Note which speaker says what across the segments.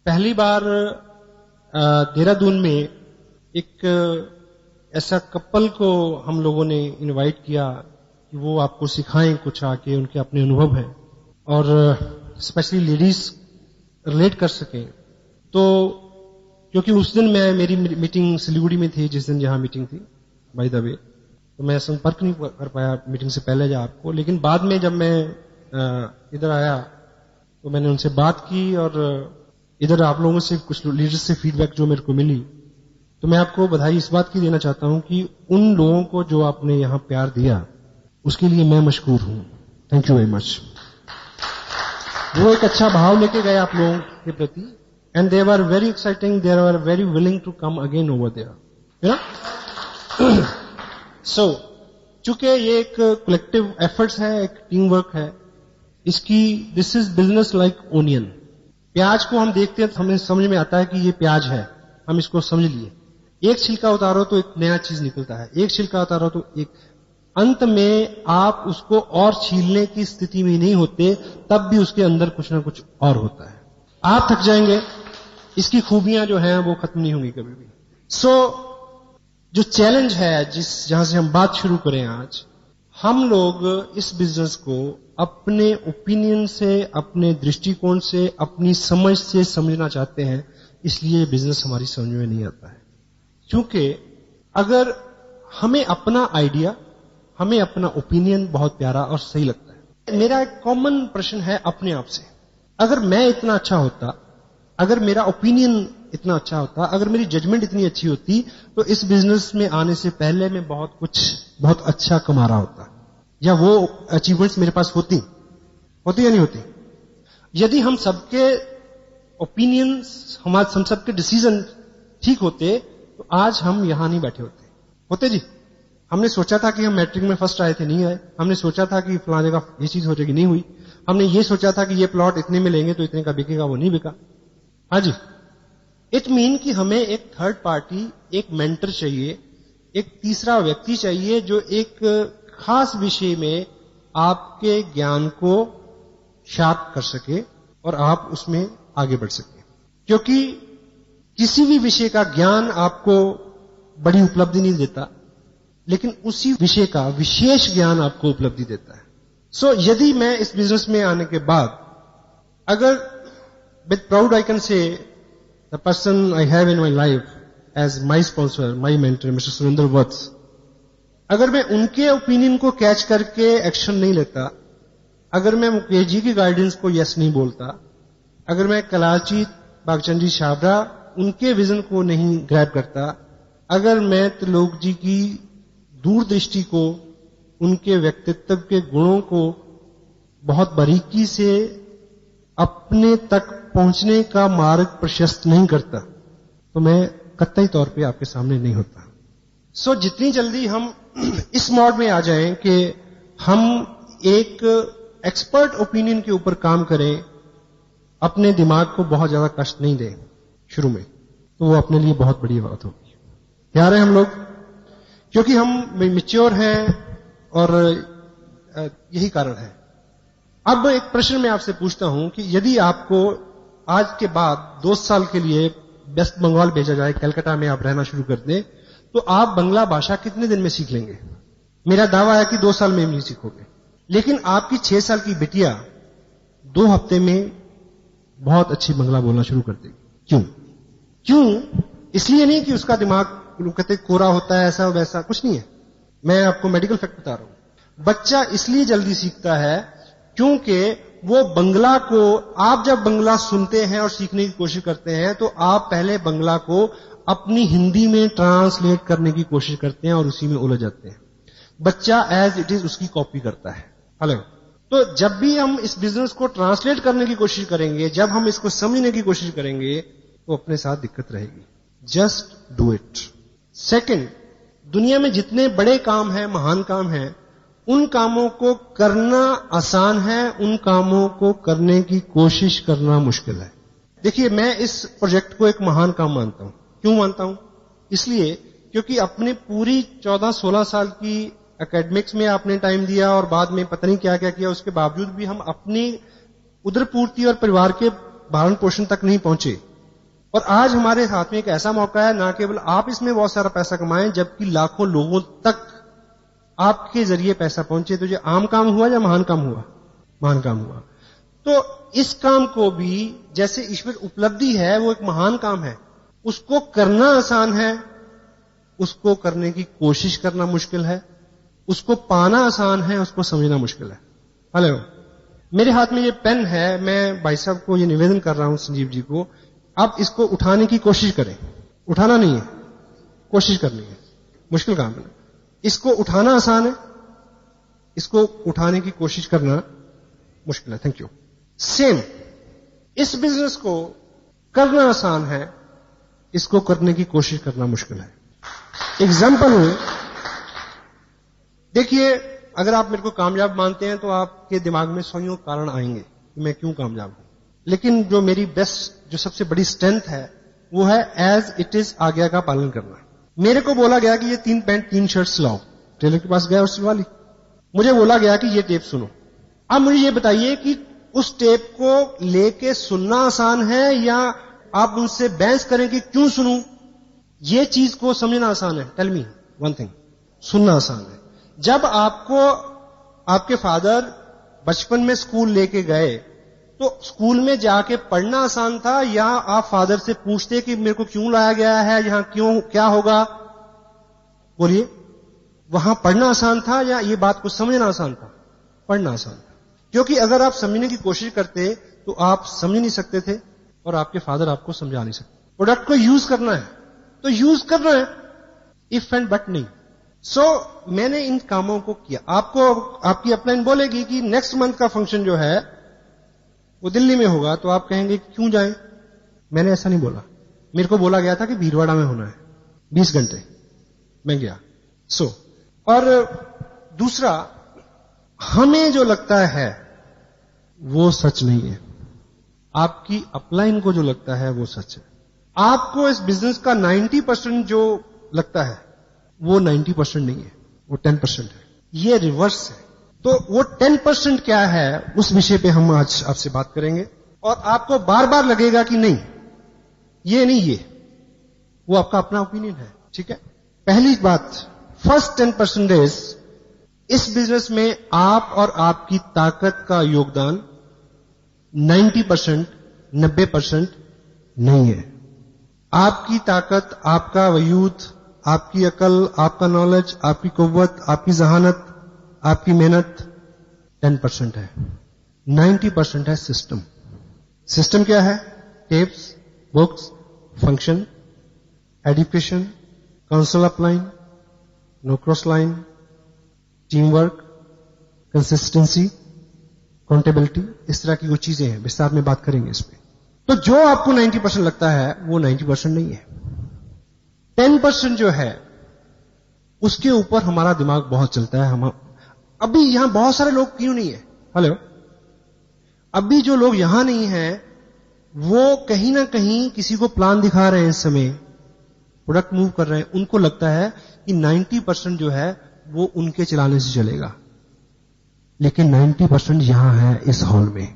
Speaker 1: पहली बार देहरादून में एक ऐसा कपल को हम लोगों ने इनवाइट किया कि वो आपको सिखाएं कुछ आके, उनके अपने अनुभव हैं और स्पेशली लेडीज रिलेट कर सकें। तो क्योंकि उस दिन मेरी मीटिंग सिलीगुड़ी में थी, जिस दिन यहाँ मीटिंग थी बाय द वे, तो मैं संपर्क नहीं कर पाया मीटिंग से पहले जा आपको, लेकिन बाद में जब मैं इधर आया तो मैंने उनसे बात की और इधर आप लोगों से कुछ लीडर्स से फीडबैक जो मेरे को मिली, तो मैं आपको बधाई इस बात की देना चाहता हूं कि उन लोगों को जो आपने यहां प्यार दिया उसके लिए मैं मशकूर हूं। Thank you very much. वो एक अच्छा भाव लेके गए आप लोगों के प्रति, and they were very exciting, they were very willing to come again over there, you know. So चूंकि ये एक कलेक्टिव एफर्ट्स है, एक टीम वर्क है, इसकी this is business like onion. प्याज को हम देखते हैं तो हमें समझ में आता है कि ये प्याज है, हम इसको समझ लिए। एक छिलका उतारो तो एक नया चीज निकलता है, एक छिलका उतारो तो एक, अंत में आप उसको और छीलने की स्थिति में नहीं होते, तब भी उसके अंदर कुछ ना कुछ और होता है। आप थक जाएंगे, इसकी खूबियां जो हैं वो खत्म नहीं होंगी कभी भी। सो जो चैलेंज है जहां से हम बात शुरू करें आज, हम लोग इस बिजनेस को अपने ओपिनियन से, अपने दृष्टिकोण से, अपनी समझ से समझना चाहते हैं, इसलिए बिजनेस हमारी समझ में नहीं आता है। क्योंकि अगर हमें अपना आइडिया, हमें अपना ओपिनियन बहुत प्यारा और सही लगता है। मेरा एक कॉमन प्रश्न है अपने आप से, अगर मैं इतना अच्छा होता, अगर मेरा ओपिनियन इतना अच्छा होता, अगर मेरी जजमेंट इतनी अच्छी होती, तो इस बिजनेस में आने से पहले मैं बहुत अच्छा कमा रहा होता, या वो अचीवमेंट्स मेरे पास होती या नहीं होती। यदि हम सबके ओपिनियंस, हम सबके डिसीजन ठीक होते, तो आज हम यहां नहीं बैठे होते जी। हमने सोचा था कि हम मैट्रिक में फर्स्ट आए थे, नहीं आए। हमने सोचा था कि फलाने का ये चीज हो जाएगी, नहीं हुई। हमने ये सोचा था कि ये प्लॉट इतने में लेंगे तो इतने का बिकेगा, वो नहीं बिका। हाँ जी। इट मीन कि हमें एक थर्ड पार्टी, एक मेंटर चाहिए, एक तीसरा व्यक्ति चाहिए जो एक खास विषय में आपके ज्ञान को शार्प कर सके और आप उसमें आगे बढ़ सके। क्योंकि किसी भी विषय का ज्ञान आपको बड़ी उपलब्धि नहीं देता, लेकिन उसी विषय का विशेष ज्ञान आपको उपलब्धि देता है। सो यदि मैं इस बिजनेस में आने के बाद, अगर with proud I can say the person I have in my life as my sponsor, my mentor mister Surendra Vats, अगर मैं उनके ओपिनियन को कैच करके एक्शन नहीं लेता, अगर मैं मुकेश जी की गाइडेंस को यस नहीं बोलता, अगर मैं कलाची बागचंदी छाबड़ा उनके विजन को नहीं ग्रैब करता, अगर मैं त्रिलोक जी की दूरदृष्टि को, उनके व्यक्तित्व के गुणों को बहुत बारीकी से अपने तक पहुंचने का मार्ग प्रशस्त नहीं करता, तो मैं कतई तौर पे आपके सामने नहीं होता। सो जितनी जल्दी हम इस मोड में आ जाएं कि हम एक एक्सपर्ट ओपिनियन के ऊपर काम करें, अपने दिमाग को बहुत ज्यादा कष्ट नहीं दें शुरू में, तो वो अपने लिए बहुत बड़ी बात होगी। तैयार हैं हम लोग? क्योंकि हम मैच्योर हैं और यही कारण है। अब एक प्रश्न मैं आपसे पूछता हूं कि यदि आपको आज के बाद 2 साल के लिए वेस्ट बंगाल भेजा जाए, कलकत्ता में आप रहना शुरू कर दें, तो आप बंगला भाषा कितने दिन में सीख लेंगे? मेरा दावा है कि 2 साल में नहीं सीखोगे। लेकिन आपकी 6 साल की बिटिया 2 हफ्ते में बहुत अच्छी बंगला बोलना शुरू कर देगी। क्यों? इसलिए नहीं कि उसका दिमाग कहते कोरा होता है, ऐसा वैसा कुछ नहीं है। मैं आपको मेडिकल फैक्ट बता रहा हूं। बच्चा इसलिए जल्दी सीखता है क्योंकि वो बंगला को, आप जब बंगला सुनते हैं और सीखने की कोशिश करते हैं, तो आप पहले बंगला को अपनी हिंदी में ट्रांसलेट करने की कोशिश करते हैं और उसी में उलझ जाते हैं। बच्चा एज इट इज उसकी कॉपी करता है। हेलो। तो जब भी हम इस बिजनेस को ट्रांसलेट करने की कोशिश करेंगे, जब हम इसको समझने की कोशिश करेंगे, तो अपने साथ दिक्कत रहेगी। Just do it. सेकंड, दुनिया में जितने बड़े काम हैं, महान काम हैं, उन कामों को करना आसान है, उन कामों को करने की कोशिश करना मुश्किल है। देखिए, मैं इस प्रोजेक्ट को एक महान काम मानता हूं। क्यों मानता हूं? इसलिए क्योंकि अपने पूरी 14-16 साल की एकेडमिक्स में आपने टाइम दिया और बाद में पता नहीं क्या क्या किया, उसके बावजूद भी हम अपनी उदरपूर्ति और परिवार के भरण पोषण तक नहीं पहुंचे। और आज हमारे हाथ में एक ऐसा मौका है, ना केवल आप इसमें बहुत सारा पैसा कमाएं, जबकि लाखों लोगों तक आपके जरिए पैसा पहुंचे। तो ये आम काम हुआ या महान काम हुआ? महान काम हुआ। तो इस काम को भी, जैसे ईश्वर उपलब्धि है, वो एक महान काम है। उसको करना आसान है, उसको करने की कोशिश करना मुश्किल है। उसको पाना आसान है, उसको समझना मुश्किल है। हेलो, मेरे हाथ में ये पेन है, मैं भाई साहब को ये निवेदन कर रहा हूं, संजीव जी को, आप इसको उठाने की कोशिश करें। उठाना नहीं है, कोशिश करनी है। मुश्किल काम है। इसको उठाना आसान है, इसको उठाने की कोशिश करना मुश्किल है। Thank you. सेम, इस बिजनेस को करना आसान है, इसको करने की कोशिश करना मुश्किल है। एग्जाम्पल, देखिए, अगर आप मेरे को कामयाब मानते हैं तो आपके दिमाग में 100 कारण आएंगे कि मैं क्यों कामयाब हूं। लेकिन जो मेरी बेस्ट, जो सबसे बड़ी स्ट्रेंथ है, वो है एज इट इज आज्ञा का पालन करना। मेरे को बोला गया कि ये 3 पैंट 3 शर्ट सिलाओ, टेलर के पास गया और सिलवा ली। मुझे बोला गया कि ये टेप सुनो। अब मुझे ये बताइए कि उस टेप को लेके सुनना आसान है या आप उनसे बहस करें कि क्यों सुनूं? ये चीज को समझना आसान है। टेल मी वन थिंग, सुनना आसान है। जब आपको आपके फादर बचपन में स्कूल लेके गए, तो स्कूल में जाके पढ़ना आसान था, या आप फादर से पूछते कि मेरे को क्यों लाया गया है, यहां क्यों, क्या होगा? बोलिए, वहां पढ़ना आसान था या ये बात को समझना आसान था? पढ़ना आसान था, क्योंकि अगर आप समझने की कोशिश करते तो आप समझ नहीं सकते थे और आपके फादर आपको समझा नहीं सकते। प्रोडक्ट को यूज करना है तो यूज करना है, इफ एंड बट नहीं। सो मैंने इन कामों को किया। आपको आपकी अपलाइन बोलेगी कि नेक्स्ट मंथ का फंक्शन जो है वो दिल्ली में होगा, तो आप कहेंगे क्यों जाएं? मैंने ऐसा नहीं बोला। मेरे को बोला गया था कि भीलवाड़ा में होना है, 20 घंटे। मैं गया। और दूसरा, हमें जो लगता है वो सच नहीं है, आपकी अपलाइन को जो लगता है वो सच है। आपको इस बिजनेस का 90% जो लगता है वो 90% नहीं है, वो 10% है। ये रिवर्स है। तो वो 10% क्या है, उस विषय पे हम आज आपसे बात करेंगे। और आपको बार बार लगेगा कि नहीं, ये नहीं, ये, वो आपका अपना ओपिनियन है। ठीक है। पहली बात, फर्स्ट 10% इस बिजनेस में आप और आपकी ताकत का योगदान 90%, 90% नहीं है। आपकी ताकत, आपका वजूद, आपकी अकल, आपका नॉलेज, आपकी कुव्वत, आपकी जहानत, आपकी मेहनत 10% है। 90% है सिस्टम। सिस्टम क्या है? Tapes, books, function, education, council upline, no cross line, team work, consistency, accountability, इस तरह की वो चीजें हैं। विस्तार में बात करेंगे इस पे। तो जो आपको 90% लगता है वो 90% नहीं है। 10% जो है उसके ऊपर हमारा दिमाग बहुत चलता है। हम अभी यहां बहुत सारे लोग क्यों नहीं है? हेलो, अभी जो लोग यहां नहीं हैं वो कहीं ना कहीं किसी को प्लान दिखा रहे हैं, इस समय प्रोडक्ट मूव कर रहे हैं। उनको लगता है कि 90% जो है वो उनके चलाने से चलेगा, लेकिन 90% यहां है इस हॉल में।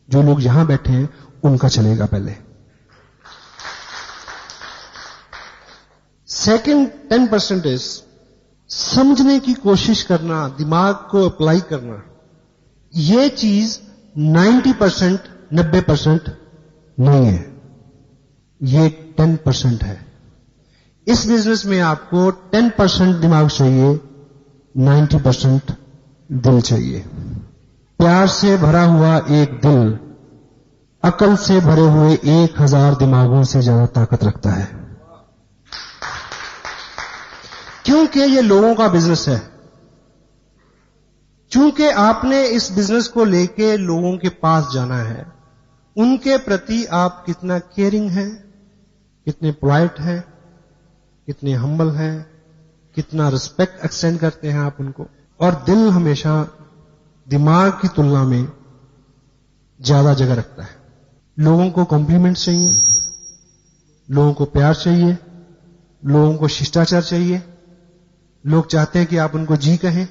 Speaker 1: जो लोग यहां बैठे हैं उनका चलेगा पहले। सेकंड 10% इज समझने की कोशिश करना, दिमाग को अप्लाई करना। ये चीज 90%, 90% नहीं है, ये 10% है। इस बिजनेस में आपको 10% दिमाग चाहिए, 90% दिल चाहिए। प्यार से भरा हुआ एक दिल अकल से भरे हुए 1000 दिमागों से ज्यादा ताकत रखता है, क्योंकि ये लोगों का बिजनेस है। चूंकि आपने इस बिजनेस को लेके लोगों के पास जाना है, उनके प्रति आप कितना केयरिंग हैं, कितने पोलाइट हैं, कितने हम्बल हैं, कितना रिस्पेक्ट एक्सटेंड करते हैं आप उनको। और दिल हमेशा दिमाग की तुलना में ज्यादा जगह रखता है। लोगों को कॉम्प्लीमेंट चाहिए, लोगों को प्यार चाहिए, लोगों को शिष्टाचार चाहिए। लोग चाहते हैं कि आप उनको जी कहें।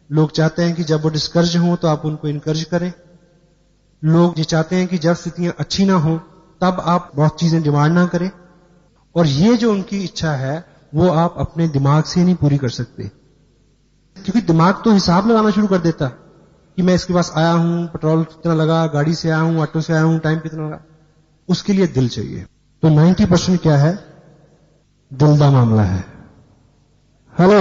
Speaker 1: लोग चाहते हैं कि जब वो डिस्करेज हों तो आप उनको इनकरेज करें। लोग ये चाहते हैं कि जब स्थितियां अच्छी ना हो तब आप बहुत चीजें डिमांड ना करें। और ये जो उनकी इच्छा है वो आप अपने दिमाग से नहीं पूरी कर सकते, क्योंकि दिमाग तो हिसाब लगाना शुरू कर देता कि मैं इसके पास आया हूं, पेट्रोल कितना लगा, गाड़ी से आया हूं, ऑटो से आया हूं, टाइम कितना लगा। उसके लिए दिल चाहिए। तो 90% क्या है? दिल का मामला है। हेलो,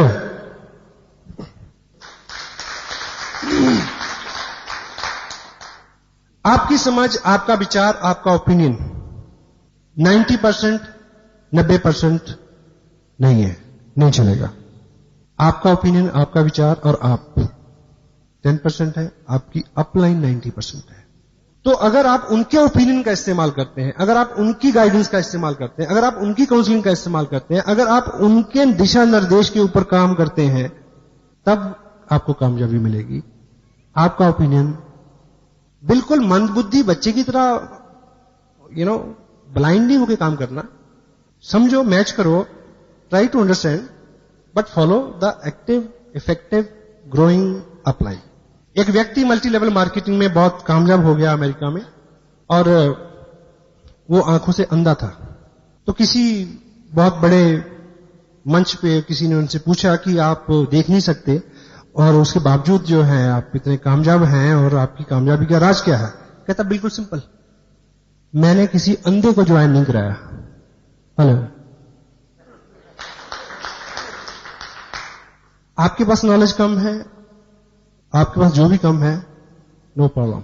Speaker 1: आपकी समझ, आपका विचार, आपका ओपिनियन 90%, 90% नहीं है, नहीं चलेगा। आपका ओपिनियन, आपका विचार और आप 10% है, आपकी अपलाइन 90% है। तो अगर आप उनके ओपिनियन का इस्तेमाल करते हैं, अगर आप उनकी गाइडेंस का इस्तेमाल करते हैं, अगर आप उनकी काउंसलिंग का इस्तेमाल करते हैं, अगर आप उनके दिशा निर्देश के ऊपर काम करते हैं, तब आपको कामयाबी मिलेगी। आपका ओपिनियन बिल्कुल मंदबुद्धि बच्चे की तरह ब्लाइंड नहीं होकर काम करना। समझो, मैच करो, try to understand, but follow the active, effective, growing upline. एक व्यक्ति मल्टी लेवल मार्केटिंग में बहुत कामयाब हो गया अमेरिका में, और वो आंखों से अंधा था। तो किसी बहुत बड़े मंच पे किसी ने उनसे पूछा कि आप देख नहीं सकते और उसके बावजूद जो है आप इतने कामयाब हैं, और आपकी कामयाबी का राज क्या है? कहता बिल्कुल सिंपल, मैंने किसी अंधे को ज्वाइन नहीं कराया। हेलो, आपके पास नॉलेज कम है, आपके पास जो भी कम है, नो प्रॉब्लम।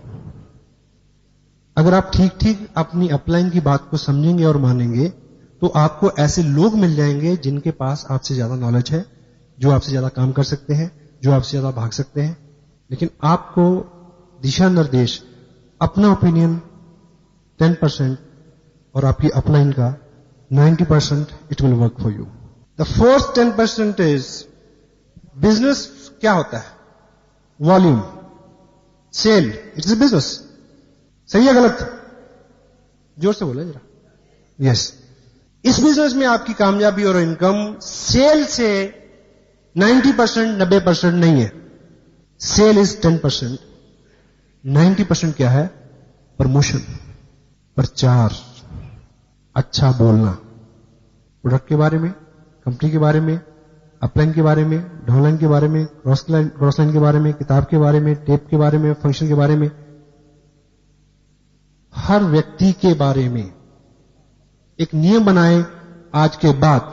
Speaker 1: अगर आप ठीक ठीक अपनी अपलाइन की बात को समझेंगे और मानेंगे, तो आपको ऐसे लोग मिल जाएंगे जिनके पास आपसे ज्यादा नॉलेज है, जो आपसे ज्यादा काम कर सकते हैं, जो आपसे ज्यादा भाग सकते हैं। लेकिन आपको दिशा निर्देश, अपना ओपिनियन 10% और आपकी अपलाइन का 90%, it will work for you. The fourth 10% is business. क्या होता है? Volume, sale, it's a business. सही है गलत? जोर से बोले जरा। यस, इस बिजनेस में आपकी कामयाबी और इनकम सेल से 90%, 90% नहीं है। Cell is 10%। 90% क्या है? प्रमोशन, प्रचार, अच्छा बोलना, प्रोडक्ट के बारे में, कंपनी के बारे में, अपलाइन के बारे में, डाउनलाइन के बारे में, क्रॉसलाइन के बारे में, किताब के बारे में, टेप के बारे में, फंक्शन के बारे में, हर व्यक्ति के बारे में एक नियम बनाए। आज के बाद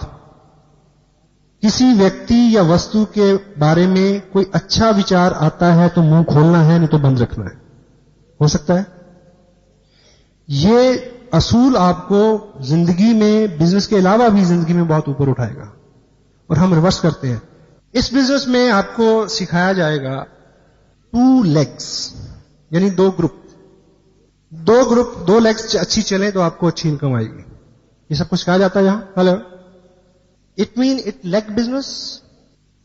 Speaker 1: किसी व्यक्ति या वस्तु के बारे में कोई अच्छा विचार आता है तो मुंह खोलना है, नहीं तो बंद रखना है। हो सकता है? ये असूल आपको जिंदगी में, बिजनेस के अलावा भी जिंदगी में बहुत ऊपर उठाएगा। और हम रिवर्स करते हैं। इस बिजनेस में आपको सिखाया जाएगा 2 legs, यानी 2 ग्रुप। 2 लेग्स अच्छी चले तो आपको अच्छी इनकम आएगी। ये सब कुछ सिखाया जाता है यहां। Hello, it mean it leg business.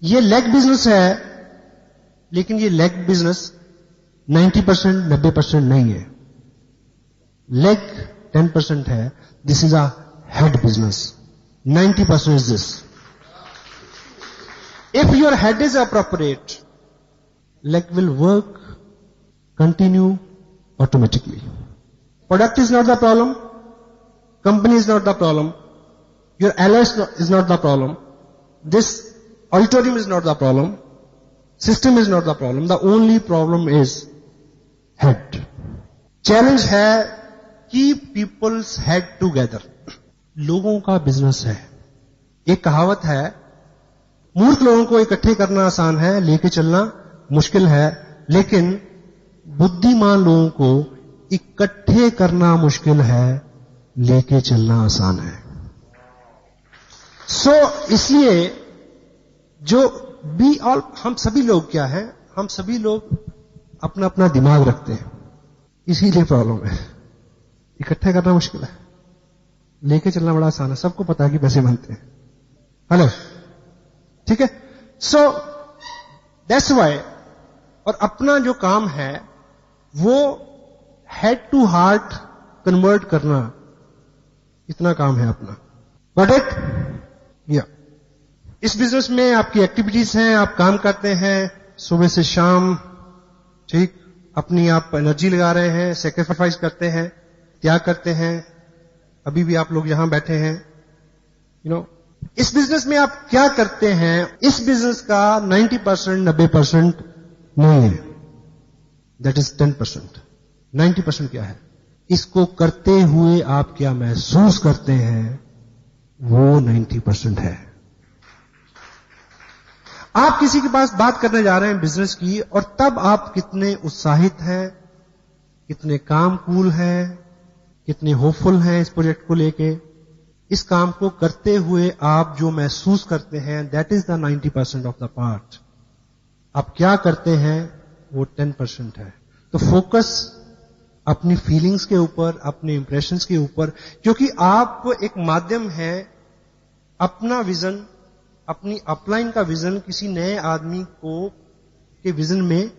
Speaker 1: ये लेग बिजनेस है, लेकिन ये लेग बिजनेस 90%, 90% नहीं है। लेग 10% है। This is a head business. 90% is this. If your head is appropriate, leg will work, continue automatically. Product is not the problem. Company is not the problem. Your allies is not the problem. This auditorium is not the problem. System is not the problem. The only problem is head. Challenge है, keep people's head together. लोगों का business है। एक कहावत है, मूर्ख लोगों को इकट्ठे करना आसान है, लेके चलना मुश्किल है, लेकिन बुद्धिमान लोगों को इकट्ठे करना मुश्किल है, लेके चलना आसान है। इसलिए जो हम सभी लोग क्या है? हम सभी लोग अपना अपना दिमाग रखते हैं, इसीलिए प्रॉब्लम है। इकट्ठे करना मुश्किल है, लेके चलना बड़ा आसान है। सबको पता है कि पैसे बनते हैं। हेलो, ठीक है? That's why. और अपना जो काम है वो हेड टू हार्ट कन्वर्ट करना, इतना काम है अपना। Got it? या इस बिजनेस में आपकी एक्टिविटीज हैं, आप काम करते हैं सुबह से शाम, ठीक? अपनी आप एनर्जी लगा रहे हैं, सेक्रीफाइस करते हैं, त्याग करते हैं, अभी भी आप लोग यहां बैठे हैं, इस बिजनेस में आप क्या करते हैं, इस बिजनेस का 90%, 90% नहीं है, दैट इज 10%। 90% क्या है? इसको करते हुए आप क्या महसूस करते हैं, वो 90% है। आप किसी के पास बात करने जा रहे हैं बिजनेस की, और तब आप कितने उत्साहित हैं, कितने काम कूल हैं, कितने होपफुल हैं इस प्रोजेक्ट को लेके, इस काम को करते हुए आप जो महसूस करते हैं, that is the 90% of the part. आप क्या करते हैं वो 10% है। तो फोकस अपनी फीलिंग्स के ऊपर, अपने इंप्रेशंस के ऊपर, क्योंकि आप एक माध्यम है अपना विजन, अपनी अपलाइन का विजन किसी नए आदमी को के विजन में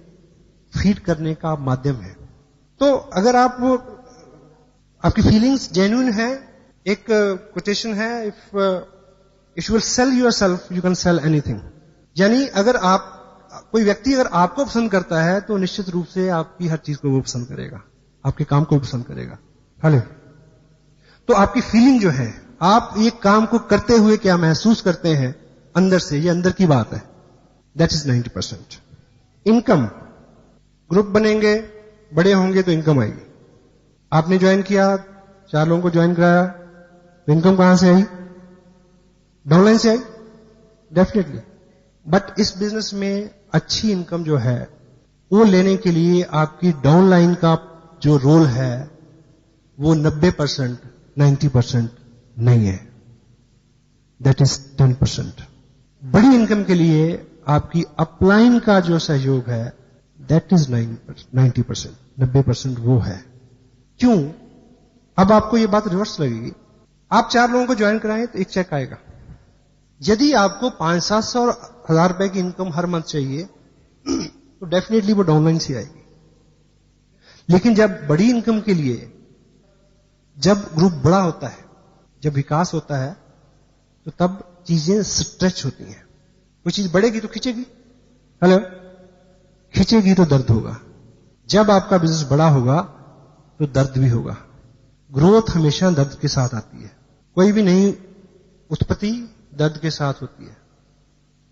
Speaker 1: फीड करने का माध्यम है। तो अगर आपकी फीलिंग्स जेन्युइन है, एक कोटेशन है, if you will sell yourself you can sell anything. यानी अगर कोई व्यक्ति अगर आपको पसंद करता है तो निश्चित रूप से आपकी हर चीज को वो पसंद करेगा, आपके काम को भी पसंद करेगा। हेलो। तो आपकी फीलिंग जो है, आप ये काम को करते हुए क्या महसूस करते हैं अंदर से, ये अंदर की बात है, दैट इज 90%। इनकम, ग्रुप बनेंगे, बड़े होंगे तो इनकम आएगी। आपने ज्वाइन किया, 4 लोगों को ज्वाइन कराया, तो इनकम कहां से आई? डाउनलाइन से आई, डेफिनेटली। बट इस बिजनेस में अच्छी इनकम जो है वो लेने के लिए आपकी डाउनलाइन का जो रोल है वो 90%, 90% नहीं है, दैट इज 10%। बड़ी इनकम के लिए आपकी अपलाइन का जो सहयोग है दैट इज 90%, 90% वो है। क्यों? अब आपको ये बात रिवर्स लगेगी। आप 4 लोगों को ज्वाइन कराएं तो एक चेक आएगा। यदि आपको 500-700 और 1000 रुपए की इनकम हर मंथ चाहिए तो डेफिनेटली वो डाउनलाइन से आएगी। लेकिन जब बड़ी इनकम के लिए, जब ग्रुप बड़ा होता है, जब विकास होता है, तो तब चीजें स्ट्रेच होती हैं। कोई चीज बढ़ेगी तो खींचेगी, हेलो, खींचेगी तो दर्द होगा। जब आपका बिजनेस बड़ा होगा तो दर्द भी होगा। ग्रोथ हमेशा दर्द के साथ आती है। कोई भी नई उत्पत्ति दर्द के साथ होती है,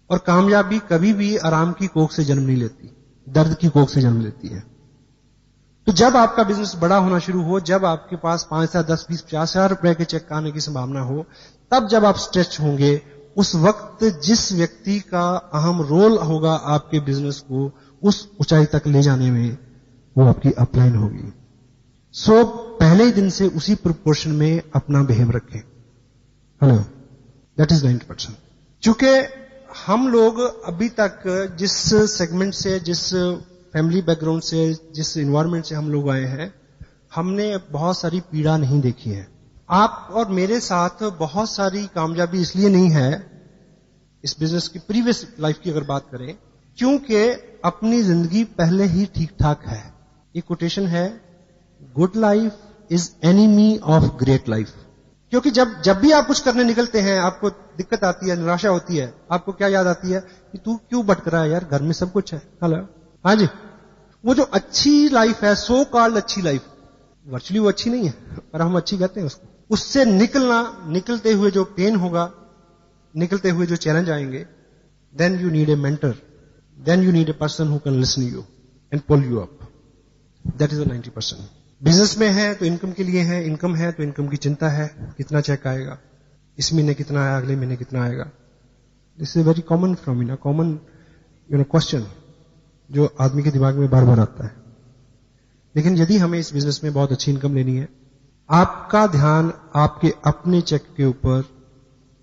Speaker 1: और कामयाबी कभी भी आराम की कोख से जन्म नहीं लेती, दर्द की कोख से जन्म लेती है। तो जब आपका बिजनेस बड़ा होना शुरू हो, जब आपके पास 5 या 10, 20, 50 हजार रुपए के चेक आने की संभावना हो, तब जब आप स्ट्रेच होंगे, उस वक्त जिस व्यक्ति का अहम रोल होगा आपके बिजनेस को उस ऊंचाई तक ले जाने में, वो आपकी अपलाइन होगी। सो पहले ही दिन से उसी प्रोपोर्शन में अपना बिहेव रखें। Hello, that is 90%। चूंकि हम लोग अभी तक जिस सेगमेंट से, जिस फैमिली बैकग्राउंड से, जिस इन्वायरमेंट से हम लोग आए हैं, हमने बहुत सारी पीड़ा नहीं देखी है। आप और मेरे साथ बहुत सारी कामयाबी इसलिए नहीं है इस बिजनेस की, प्रीवियस लाइफ की अगर बात करें, क्योंकि अपनी जिंदगी पहले ही ठीक ठाक है। ये कोटेशन है, good life is enemy of great life. क्योंकि जब भी आप कुछ करने निकलते हैं, आपको दिक्कत आती है, निराशा होती है, आपको क्या याद आती है कि तू क्यों भटक रहा है यार, घर में सब कुछ है। हेलो, हाँ जी। वो जो अच्छी लाइफ है, सो कॉल्ड अच्छी लाइफ, वर्चुअली वो अच्छी नहीं है, पर हम अच्छी कहते हैं उसको। उससे निकलते हुए जो पेन होगा, निकलते हुए जो चैलेंज आएंगे, then you need a mentor, then you need a person who can listen you and pull you up. That is the 90%। Business में है तो इनकम के लिए है, इनकम है तो इनकम की चिंता है, कितना चेक आएगा, इस महीने कितना आया, अगले महीने कितना आएगा। दिस इज वेरी कॉमन फ्रॉमिना, कॉमन क्वेश्चन जो आदमी के दिमाग में बार बार आता है। लेकिन यदि हमें इस बिजनेस में बहुत अच्छी इनकम लेनी है, आपका ध्यान आपके अपने चेक के ऊपर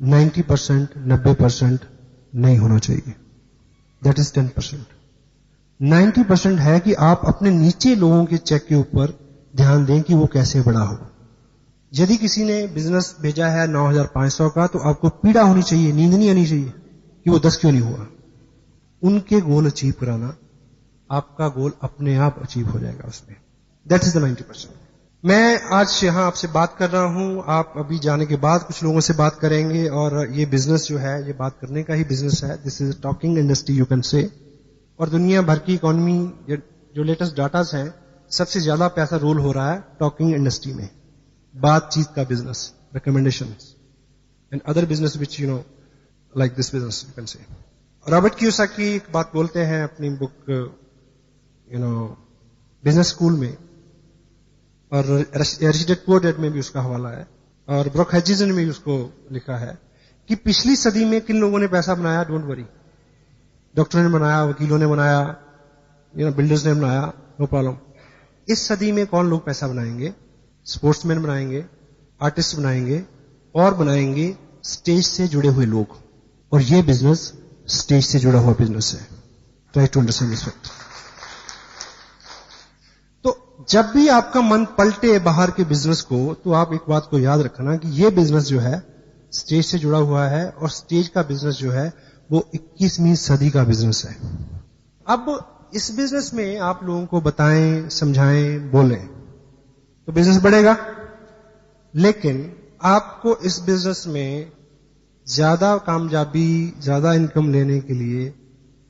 Speaker 1: 90%, 90% नहीं होना चाहिए, दैट इज 10%। 90% है कि आप अपने नीचे लोगों के चेक के ऊपर ध्यान दें कि वो कैसे बड़ा हो। यदि किसी ने बिजनेस भेजा है 9500 का, तो आपको पीड़ा होनी चाहिए, नींद नहीं आनी चाहिए कि वो 10 क्यों नहीं हुआ। उनके गोल अचीव कराना, आपका गोल अपने आप अचीव हो जाएगा उसमें। That is the 90%। मैं आज यहां आपसे बात कर रहा हूं, आप अभी जाने के बाद कुछ लोगों से बात करेंगे, और ये बिजनेस जो है, ये बात करने का ही बिजनेस है। This is talking industry you can say. और दुनिया भर की इकोनॉमी, जो लेटेस्ट डाटास हैं, सबसे ज्यादा पैसा रोल हो रहा है टॉकिंग इंडस्ट्री में। बातचीत का business, recommendation, and other business which like this business you can say. Robert Kiyosaki एक बात बोलते हैं अपनी बुक बिजनेस स्कूल में, और एरिस्टोटल क्वोटेड में भी उसका हवाला है, और ब्रुक हचिंसन ने भी उसको लिखा है कि पिछली सदी में किन लोगों ने पैसा बनाया, डोंट वरी। डॉक्टरों ने बनाया, वकीलों ने बनाया, बिल्डर्स ने बनाया, नो प्रॉब्लम। इस सदी में कौन लोग पैसा बनाएंगे? स्पोर्ट्समैन बनाएंगे, आर्टिस्ट बनाएंगे, और बनाएंगे स्टेज से जुड़े हुए लोग। और ये बिजनेस स्टेज से जुड़ा हुआ बिजनेस है। Try to understand this fact. तो जब भी आपका मन पलटे बाहर के बिजनेस को, तो आप एक बात को याद रखना कि ये बिजनेस जो है स्टेज से जुड़ा हुआ है, और स्टेज का बिजनेस जो है वो 21वीं सदी का बिजनेस है। अब इस बिजनेस में आप लोगों को बताएं, समझाएं, बोलें तो बिजनेस बढ़ेगा। लेकिन आपको इस बिजनेस में ज्यादा कामयाबी, ज्यादा इनकम लेने के लिए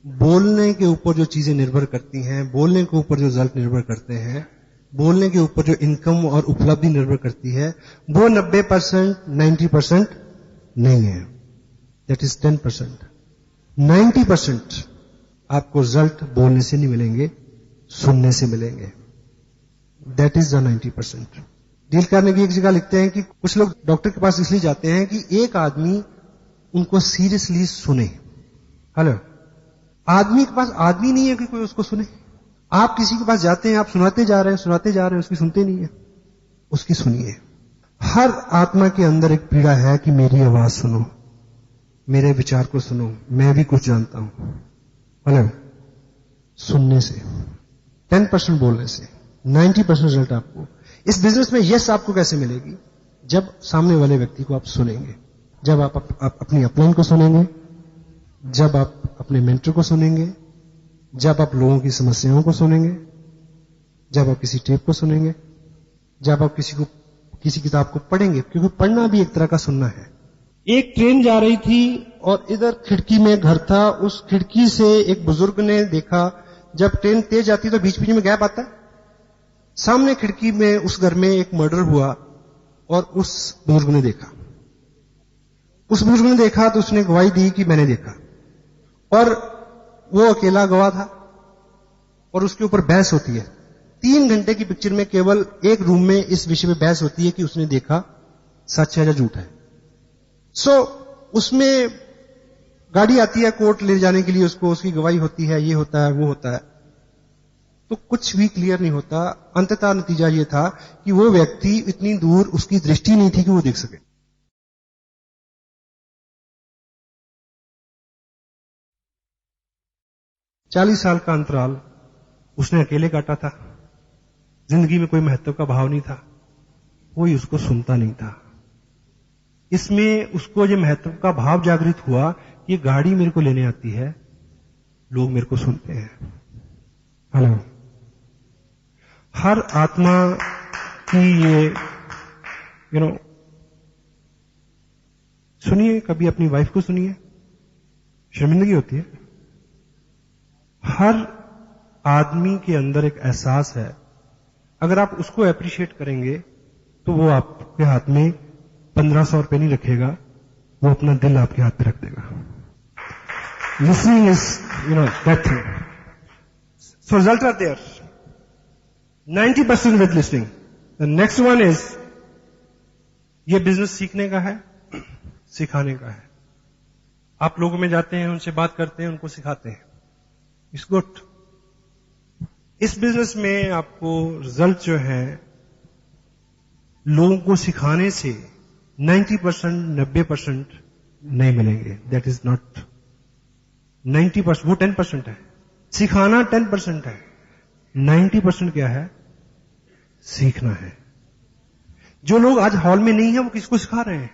Speaker 1: बोलने के ऊपर जो चीजें निर्भर करती हैं, बोलने के ऊपर जो रिजल्ट निर्भर करते हैं, बोलने के ऊपर जो इनकम और उपलब्धि निर्भर करती है, वो 90%, 90% नहीं है। That is 10%। 90% आपको रिजल्ट बोलने से नहीं मिलेंगे, सुनने से मिलेंगे। That is the 90%। डील करने की एक जगह लिखते हैं कि कुछ लोग डॉक्टर के पास इसलिए जाते हैं कि एक आदमी उनको सीरियसली सुने। हेलो, आदमी के पास आदमी नहीं है कि कोई उसको सुने। आप किसी के पास जाते हैं, आप सुनाते जा रहे हैं, उसकी सुनते नहीं है, उसकी सुनिए। हर आत्मा के अंदर एक पीड़ा है कि मेरी आवाज सुनो, मेरे विचार को सुनो, मैं भी कुछ जानता हूं। हेलो, सुनने से, 10% बोलने से, 90% रिजल्ट आपको इस बिजनेस में यस आपको कैसे मिलेगी? जब सामने वाले व्यक्ति को आप सुनेंगे, जब आप अपनी अपलाइन को सुनेंगे, जब आप अपने मेंटर को सुनेंगे, जब आप लोगों की समस्याओं को सुनेंगे, जब आप किसी टेप को सुनेंगे, जब आप किसी किताब को पढ़ेंगे, क्योंकि पढ़ना भी एक तरह का सुनना है। एक ट्रेन जा रही थी और इधर खिड़की में घर था। उस खिड़की से एक बुजुर्ग ने देखा, जब ट्रेन तेज जाती है तो बीच बीच में गैप आता है। सामने खिड़की में उस घर में एक मर्डर हुआ और उस बुजुर्ग ने देखा। तो उसने गवाही दी कि मैंने देखा, और वो अकेला गवाह था, और उसके ऊपर बहस होती है। 3 घंटे की पिक्चर में केवल एक रूम में इस विषय में बहस होती है कि उसने देखा सच है या झूठ है। उसमें गाड़ी आती है कोर्ट ले जाने के लिए, उसको उसकी गवाही होती है, ये होता है, वो होता है, तो कुछ भी क्लियर नहीं होता। अंततः नतीजा ये था कि वो व्यक्ति इतनी दूर, उसकी दृष्टि नहीं थी कि वो देख सके। चालीस साल का अंतराल उसने अकेले काटा था। जिंदगी में कोई महत्व का भाव नहीं था, कोई उसको सुनता नहीं था। इसमें उसको जो महत्व का भाव जागृत हुआ, ये गाड़ी मेरे को लेने आती है, लोग मेरे को सुनते हैं। हेलो, हर आत्मा की ये सुनिए, कभी अपनी वाइफ को सुनिए, शर्मिंदगी होती है। हर आदमी के अंदर एक एहसास है, अगर आप उसको एप्रिशिएट करेंगे तो वो आपके हाथ में 1500 रुपए नहीं रखेगा, वो अपना दिल आपके हाथ पे रख देगा। Listening is that thing. So result are there, 90% with listening. The next one is, ये बिजनेस सीखने का है, सिखाने का है। आप लोगों में जाते हैं, उनसे बात करते हैं, उनको सिखाते हैं, इट्स गुड। इस बिजनेस में आपको रिजल्ट जो है लोगों को सिखाने से 90%, 90% नहीं मिलेंगे। दैट इज नॉट 90%, वो 10% है। सिखाना 10% है, 90% क्या है? सीखना है। जो लोग आज हॉल में नहीं है, वो किसको सिखा रहे हैं?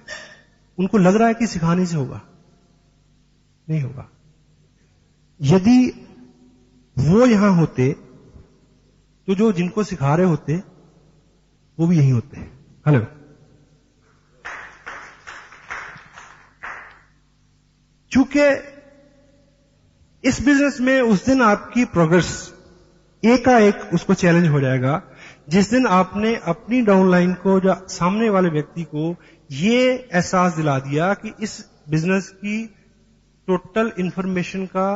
Speaker 1: उनको लग रहा है कि सिखाने से होगा, नहीं होगा। यदि वो यहां होते तो जो जिनको सिखा रहे होते वो भी यहीं होते। हेलो, चूंकि इस बिजनेस में उस दिन आपकी प्रोग्रेस एकाएक उसको चैलेंज हो जाएगा जिस दिन आपने अपनी डाउनलाइन को या सामने वाले व्यक्ति को ये एहसास दिला दिया कि इस बिजनेस की टोटल इंफॉर्मेशन का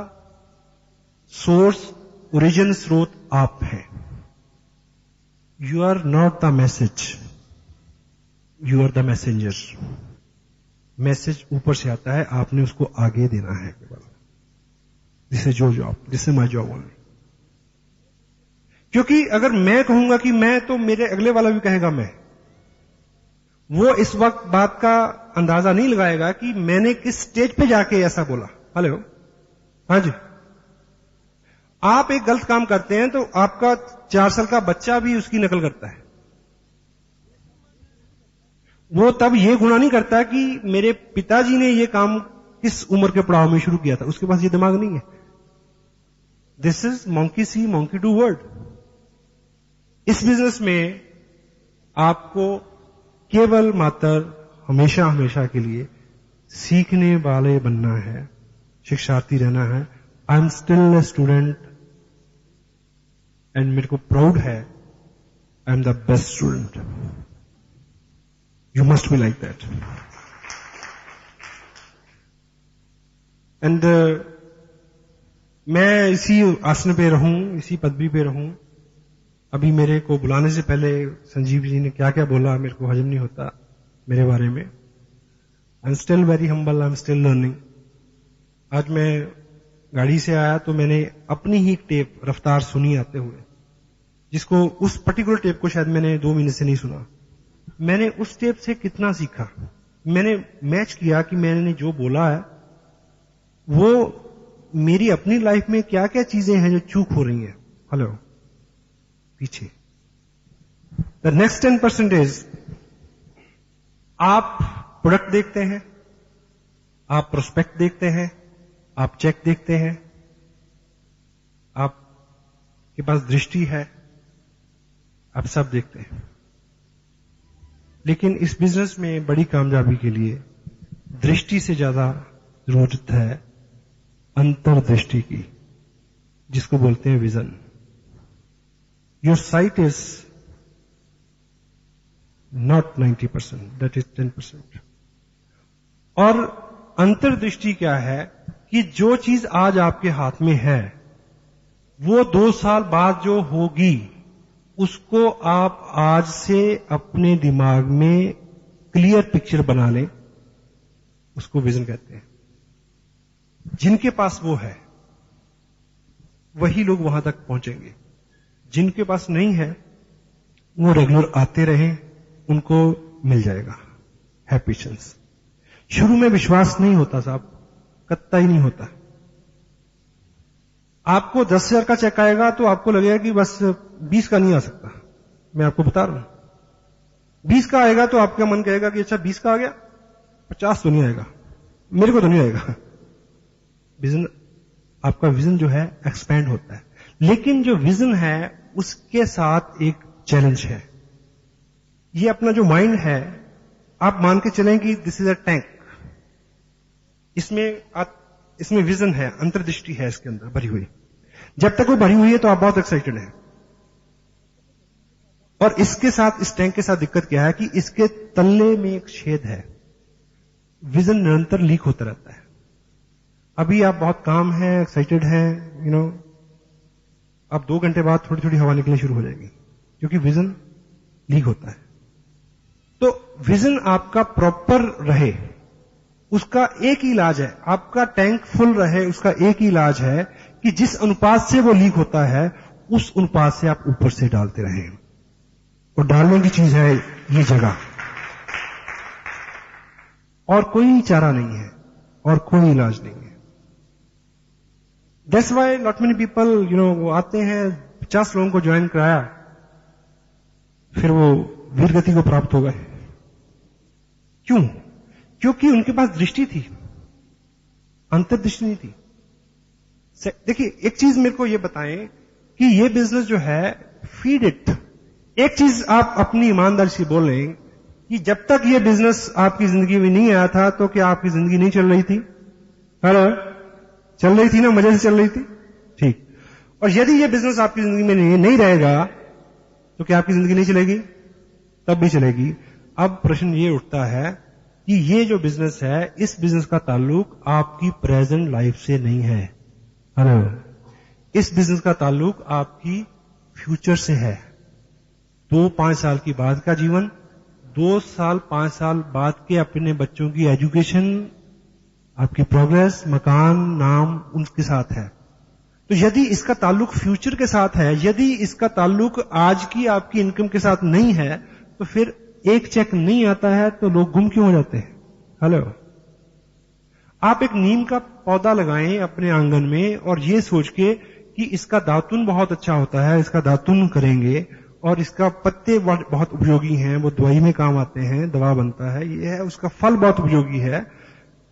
Speaker 1: सोर्स, ओरिजिन, स्रोत आप हैं। You are not the message, you are the messenger. Message ऊपर से आता है, आपने उसको आगे देना है केवल। This is your job, this is my job only. क्योंकि अगर मैं कहूंगा कि मैं, तो मेरे अगले वाला भी कहेगा मैं। वो इस वक्त बात का अंदाजा नहीं लगाएगा कि मैंने किस स्टेज पे जाके ऐसा बोला। हेलो, हाँ जी। आप एक गलत काम करते हैं तो आपका 4 साल का बच्चा भी उसकी नकल करता है। वो तब ये गुनाह नहीं करता कि मेरे पिताजी ने ये काम किस उम्र के पड़ाव में शुरू किया था, उसके पास ये दिमाग नहीं है। This is monkey C monkey do word. इस बिजनेस में आपको केवल मात्र हमेशा हमेशा के लिए सीखने वाले बनना है, शिक्षार्थी रहना है। I am still a student and मेरे को प्राउड है, I am the best student. You must be like that. And मैं इसी आसन पे रहूं, इसी पदवी पे रहूं। अभी मेरे को बुलाने से पहले संजीव जी ने क्या क्या बोला, मेरे को हजम नहीं होता मेरे बारे में। I am still very humble, I am still learning. आज मैं गाड़ी से आया तो मैंने अपनी ही टेप रफ्तार सुनी आते हुए, जिसको उस पर्टिकुलर टेप को शायद मैंने 2 महीने से नहीं सुना। मैंने उस टेप से कितना सीखा, मैंने मैच किया कि मैंने जो बोला है वो मेरी अपनी लाइफ में क्या क्या चीजें हैं जो चूक हो रही हैं। हेलो, पीछे द नेक्स्ट 10% इज, आप प्रोडक्ट देखते हैं, आप प्रोस्पेक्ट देखते हैं, आप चेक देखते हैं, आपके पास दृष्टि है, आप सब देखते हैं। लेकिन इस बिजनेस में बड़ी कामयाबी के लिए दृष्टि से ज्यादा जरूरत है अंतर्दृष्टि की, जिसको बोलते हैं vision. Your site is not 90%, that is 10%। और अंतर्दृष्टि क्या है कि जो चीज आज आपके हाथ में है वो 2 साल बाद जो होगी उसको आप आज से अपने दिमाग में क्लियर पिक्चर बना लें, उसको विजन कहते हैं। जिनके पास वो है वही लोग वहां तक पहुंचेंगे। जिनके पास नहीं है वो रेगुलर आते रहें, उनको मिल जाएगा। है पेशेंस। शुरू में विश्वास नहीं होता साहब, कत्ता ही नहीं होता। आपको 10,000 का चेक आएगा तो आपको लगेगा कि बस 20 का नहीं आ सकता। मैं आपको बता रहा हूं 20 का आएगा तो आपका मन कहेगा कि अच्छा 20 का आ गया, 50 तो नहीं आएगा, मेरे को तो नहीं आएगा। विजन, आपका विजन जो है एक्सपैंड होता है। लेकिन जो विजन है उसके साथ एक चैलेंज है। ये अपना जो माइंड है, आप मान के चलें कि दिस इज अ टैंक, इसमें विजन है, अंतर्दृष्टि है इसके अंदर भरी हुई। जब तक वो भरी हुई है तो आप बहुत एक्साइटेड हैं। और इसके साथ, इस टैंक के साथ दिक्कत क्या है कि इसके तल्ले में एक छेद है। विजन निरंतर लीक होता रहता है। अभी आप बहुत काम है, एक्साइटेड हैं, अब 2 घंटे बाद थोड़ी थोड़ी हवा निकलनी शुरू हो जाएगी, क्योंकि विजन लीक होता है। तो विजन आपका प्रॉपर रहे, उसका एक ही इलाज है, आपका टैंक फुल रहे, उसका एक ही इलाज है कि जिस अनुपात से वो लीक होता है उस अनुपात से आप ऊपर से डालते रहें। और डालने की चीज है ये जगह, और कोई चारा नहीं है और कोई इलाज नहीं है। That's why not many people, वो आते हैं, 50 लोगों को ज्वाइन कराया, फिर वो वीर गति को प्राप्त हो गए। क्यों? क्योंकि उनके पास दृष्टि थी, अंतर्दृष्टि नहीं थी। देखिए, एक चीज मेरे को ये बताएं कि ये बिजनेस जो है, फीड इट। एक चीज आप अपनी ईमानदारी से बोलें कि जब तक ये बिजनेस आपकी जिंदगी में नहीं आया था तो क्या आपकी जिंदगी नहीं चल रही थी? हेलो, चल रही थी ना, मजे से चल रही थी, ठीक। और यदि ये बिजनेस आपकी जिंदगी में नहीं रहेगा तो क्या आपकी जिंदगी नहीं चलेगी? तब भी चलेगी। अब प्रश्न ये उठता है कि ये जो बिजनेस है, इस बिजनेस का ताल्लुक आपकी प्रेजेंट लाइफ से नहीं है। हेलो, इस बिजनेस का ताल्लुक आपकी फ्यूचर से है। 2-5 साल की बाद का जीवन, 2 साल 5 साल बाद के अपने बच्चों की एजुकेशन, आपकी प्रोग्रेस, मकान, नाम उनके साथ है। तो यदि इसका ताल्लुक फ्यूचर के साथ है, यदि इसका ताल्लुक आज की आपकी इनकम के साथ नहीं है, तो फिर एक चेक नहीं आता है तो लोग गुम क्यों हो जाते हैं? हेलो, आप एक नीम का पौधा लगाएं अपने आंगन में और ये सोच के कि इसका दातुन बहुत अच्छा होता है, इसका दातुन करेंगे और इसका पत्ते बहुत उपयोगी हैं, वो दवाई में काम आते हैं, दवा बनता है, ये है, उसका फल बहुत उपयोगी है।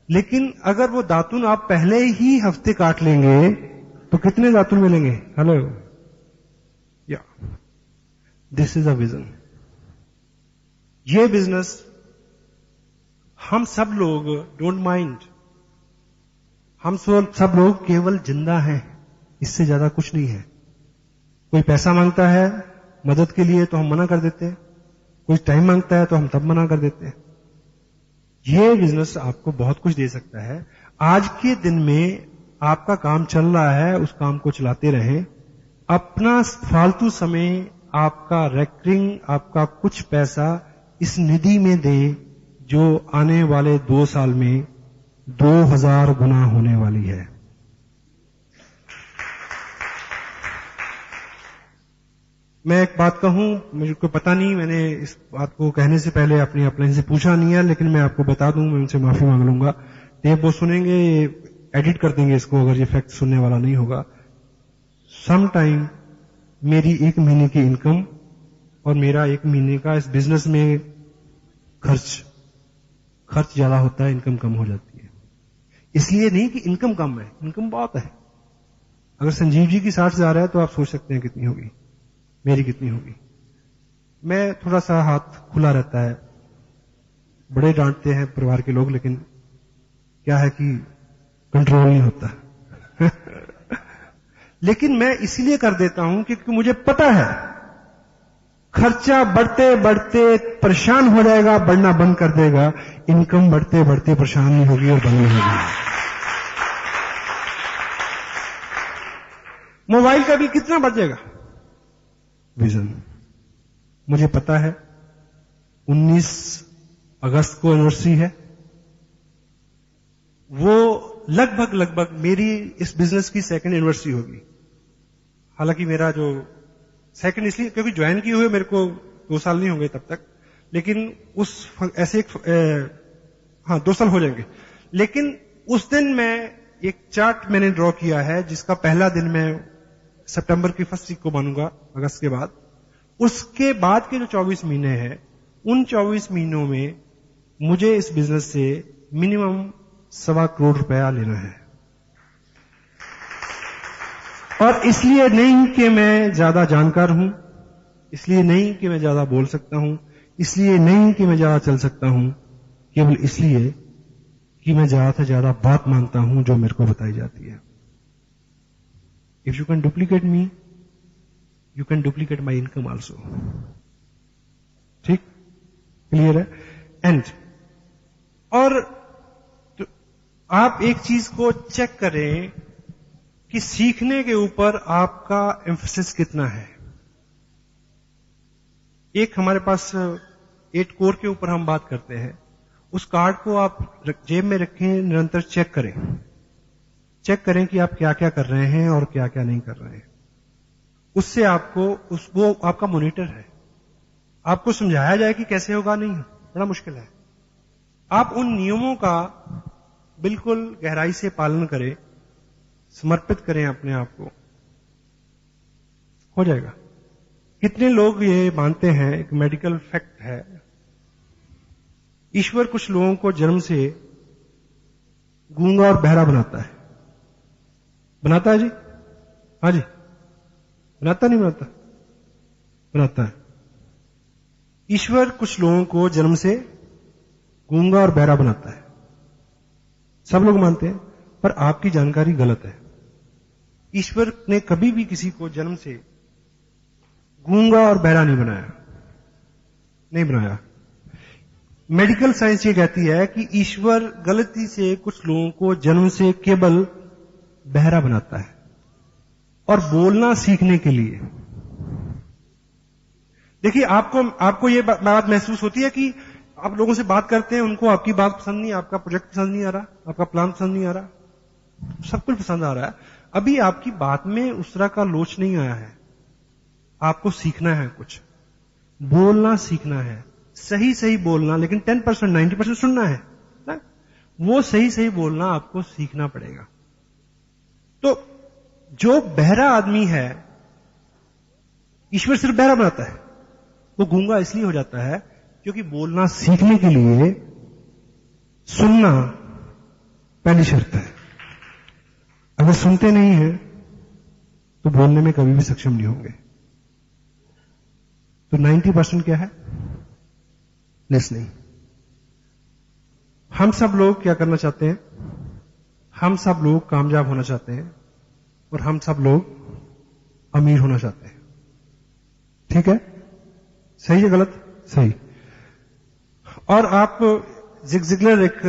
Speaker 1: लेकिन अगर वो दातुन आप पहले ही हफ्ते काट लेंगे तो कितने दातुन मिलेंगे? हेलो, या दिस इज अ विजन। ये बिजनेस हम सब लोग डोंट माइंड, हम सब लोग केवल जिंदा हैं, इससे ज्यादा कुछ नहीं है। कोई पैसा मांगता है मदद के लिए तो हम मना कर देते हैं, कोई टाइम मांगता है तो हम तब मना कर देते हैं। ये बिजनेस आपको बहुत कुछ दे सकता है। आज के दिन में आपका काम चल रहा है, उस काम को चलाते रहें। अपना फालतू समय, आपका रेकरिंग, आपका कुछ पैसा इस निधि में दे जो आने वाले 2 साल में 2000 गुना होने वाली है। मैं एक बात कहूं, मुझे को पता नहीं, मैंने इस बात को कहने से पहले अपनी अपलाइन से पूछा नहीं है, लेकिन मैं आपको बता दूं, मैं उनसे माफी मांग लूंगा। टेप वो सुनेंगे, एडिट कर देंगे इसको अगर ये फैक्ट सुनने वाला नहीं होगा। सम टाइम मेरी 1 महीने की इनकम और मेरा 1 महीने का इस बिजनेस में खर्च ज्यादा होता है, इनकम कम हो जाती है। इसलिए नहीं कि इनकम कम है, इनकम बहुत है। अगर संजीव जी की 60,000 है तो आप सोच सकते हैं कितनी होगी, मेरी कितनी होगी। मैं थोड़ा सा हाथ खुला रहता है, बड़े डांटते हैं परिवार के लोग, लेकिन क्या है कि कंट्रोल नहीं होता। लेकिन मैं इसलिए कर देता हूं क्योंकि मुझे पता है खर्चा बढ़ते बढ़ते परेशान हो जाएगा, बढ़ना बंद कर देगा। इनकम बढ़ते बढ़ते परेशान नहीं होगी और बंद नहीं होगी। मोबाइल का भी कितना बढ़ जाएगा? विजन। मुझे पता है 19 अगस्त को एनिवर्सरी है, वो लगभग मेरी इस बिजनेस की 2nd एनिवर्सरी होगी। हालांकि मेरा जो 2nd इसलिए क्योंकि ज्वाइन किए हुए मेरे को 2 साल नहीं होंगे तब तक, लेकिन उस ऐसे 2 साल हो जाएंगे। लेकिन उस दिन मैं एक चार्ट मैंने ड्रॉ किया है जिसका पहला दिन मैं सितंबर की 1st वीक को मानूंगा, अगस्त के बाद। उसके बाद के जो 24 महीने हैं, उन 24 महीनों में मुझे इस बिजनेस से मिनिमम 1.25 करोड़ रुपया लेना है। और इसलिए नहीं कि मैं ज्यादा जानकार हूं, इसलिए नहीं कि मैं ज्यादा बोल सकता हूं, इसलिए नहीं कि मैं ज्यादा चल सकता हूं, केवल इसलिए कि मैं ज्यादा से ज्यादा बात मानता हूं जो मेरे को बताई जाती है। If you can duplicate me, you can duplicate my income also. ठीक, क्लियर है? एंड और तो आप एक चीज को चेक करें कि सीखने के ऊपर आपका एम्फेसिस कितना है। एक हमारे पास 8 कोर के ऊपर हम बात करते हैं, उस कार्ड को आप जेब में रखें, निरंतर चेक करें कि आप क्या क्या कर रहे हैं और क्या क्या नहीं कर रहे हैं। उससे आपको वो आपका मॉनिटर है। आपको समझाया जाए कि कैसे होगा, नहीं बड़ा मुश्किल है। आप उन नियमों का बिल्कुल गहराई से पालन करें, समर्पित करें अपने आप को, हो जाएगा। कितने लोग ये मानते हैं, एक मेडिकल फैक्ट है, ईश्वर कुछ लोगों को जन्म से गूंगा और बहरा बनाता है। बनाता है जी? हाँ जी, बनाता नहीं बनाता? बनाता है। ईश्वर कुछ लोगों को जन्म से गूंगा और बहरा बनाता है, सब लोग मानते हैं, पर आपकी जानकारी गलत है। ईश्वर ने कभी भी किसी को जन्म से गूंगा और बहरा नहीं बनाया, नहीं बनाया। मेडिकल साइंस ये कहती है कि ईश्वर गलती से कुछ लोगों को जन्म से केवल बहरा बनाता है और बोलना सीखने के लिए। देखिए, आपको ये बात महसूस होती है कि आप लोगों से बात करते हैं, उनको आपकी बात पसंद नहीं, आपका प्रोजेक्ट पसंद नहीं आ रहा, आपका प्लान पसंद नहीं आ रहा, सब कुछ पसंद आ रहा है, अभी आपकी बात में उस तरह का लोच नहीं आया है। आपको सीखना है, कुछ बोलना सीखना है, सही सही बोलना, लेकिन 10% 90% सुनना है ना? वो सही सही बोलना आपको सीखना पड़ेगा। तो जो बहरा आदमी है, ईश्वर सिर्फ बहरा बनाता है, वो गूंगा इसलिए हो जाता है क्योंकि बोलना सीखने के लिए सुनना पहली शर्त है। अगर सुनते नहीं हैं तो बोलने में कभी भी सक्षम नहीं होंगे। तो 90% क्या है? लिसनिंग। हम सब लोग क्या करना चाहते हैं? हम सब लोग कामयाब होना चाहते हैं और हम सब लोग अमीर होना चाहते हैं। ठीक है? सही है गलत? सही। और आप जिग जिगलर एक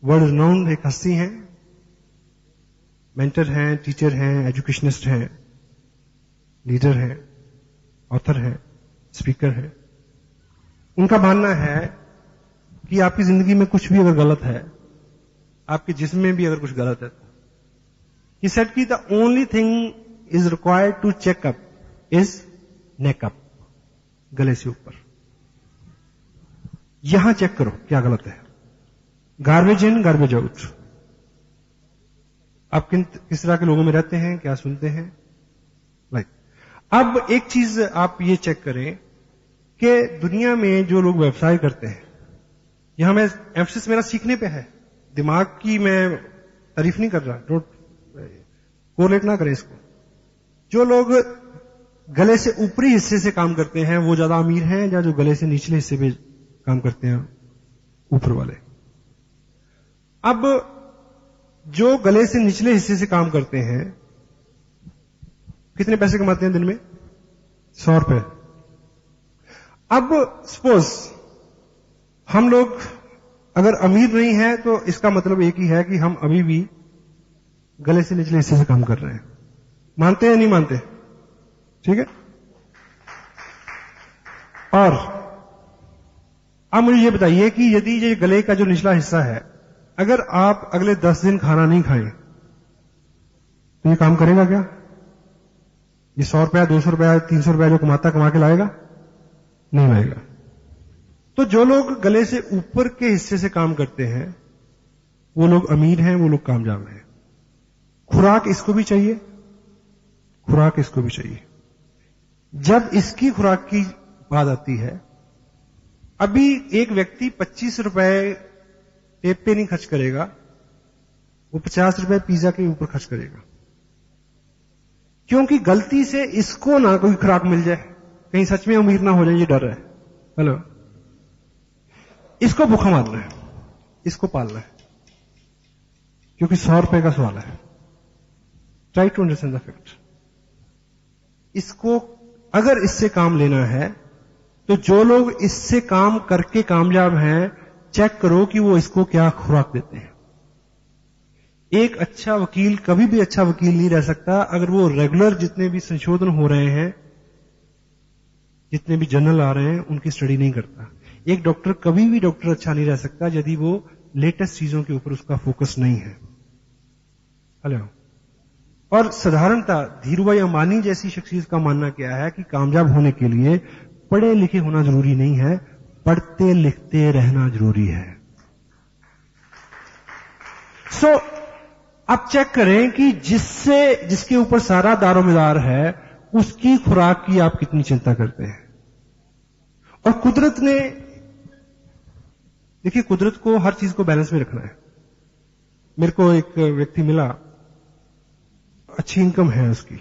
Speaker 1: वर्ल्ड रिनाउंड एक हस्ती हैं, मेंटर हैं, टीचर हैं, एजुकेशनिस्ट हैं, लीडर हैं, ऑथर हैं, स्पीकर हैं। उनका मानना है कि आपकी जिंदगी में कुछ भी अगर गलत है, आपके जिस्म में भी अगर कुछ गलत है, he said कि the only thing is required to check up is neck up, गले से ऊपर। यहां चेक करो क्या गलत है। Garbage in garbage out. आप किस तरह के लोगों में रहते हैं, क्या सुनते हैं, लाइक। अब एक चीज आप ये चेक करें कि दुनिया में जो लोग व्यवसाय करते हैं, यहां मैं एम्फसिस मेरा सीखने पे है, दिमाग की मैं तारीफ नहीं कर रहा, डोंट कोरिलेट ना करें इसको। जो लोग गले से ऊपरी हिस्से से काम करते हैं वो ज्यादा अमीर हैं, या जो गले से निचले हिस्से पे काम करते हैं ऊपर वाले। अब जो गले से निचले हिस्से से काम करते हैं कितने पैसे कमाते हैं दिन में? 100 रुपए। अब सपोज हम लोग अगर अमीर नहीं है तो इसका मतलब एक ही है कि हम अभी भी गले से निचले हिस्से से काम कर रहे हैं। मानते हैं नहीं मानते? ठीक है। और अब मुझे ये बताइए कि यदि ये गले का जो निचला हिस्सा है, अगर आप अगले 10 दिन खाना नहीं खाएं तो ये काम करेगा क्या? ये 100 रुपया, 200 रुपया, 300 रुपया जो कमा के लाएगा? नहीं लाएगा। तो जो लोग गले से ऊपर के हिस्से से काम करते हैं वो लोग अमीर हैं, वो लोग कामयाब हैं। खुराक इसको भी चाहिए, खुराक इसको भी चाहिए। जब इसकी खुराक की बात आती है, अभी एक व्यक्ति 25 रुपए टेप पे नहीं खर्च करेगा, वो 50 रुपए पिज्जा के ऊपर खर्च करेगा, क्योंकि गलती से इसको ना कोई खुराक मिल जाए, कहीं सच में अमीर ना हो जाए, ये डर है। हेलो, इसको भूखा मारना है, इसको पालना है, क्योंकि 100 रुपए का सवाल है। Try to understand the fact. इसको अगर इससे काम लेना है तो जो लोग इससे काम करके कामयाब हैं, चेक करो कि वो इसको क्या खुराक देते हैं। एक अच्छा वकील कभी भी अच्छा वकील नहीं रह सकता अगर वो रेगुलर जितने भी संशोधन हो रहे हैं, जितने भी जर्नल आ रहे हैं, उनकी स्टडी नहीं करता। एक डॉक्टर कभी भी डॉक्टर अच्छा नहीं रह सकता यदि वो लेटेस्ट चीजों के ऊपर उसका फोकस नहीं है। हेलो। और साधारणतः धीरूभाई अंबानी जैसी शख्सियत का मानना क्या है कि कामयाब होने के लिए पढ़े लिखे होना जरूरी नहीं है, पढ़ते लिखते रहना जरूरी है। सो आप चेक करें कि जिसके ऊपर सारा दारोमदार है उसकी खुराक की आप कितनी चिंता करते हैं। और कुदरत ने, देखिए, कुदरत को हर चीज को बैलेंस में रखना है। मेरे को एक व्यक्ति मिला, अच्छी इनकम है उसकी,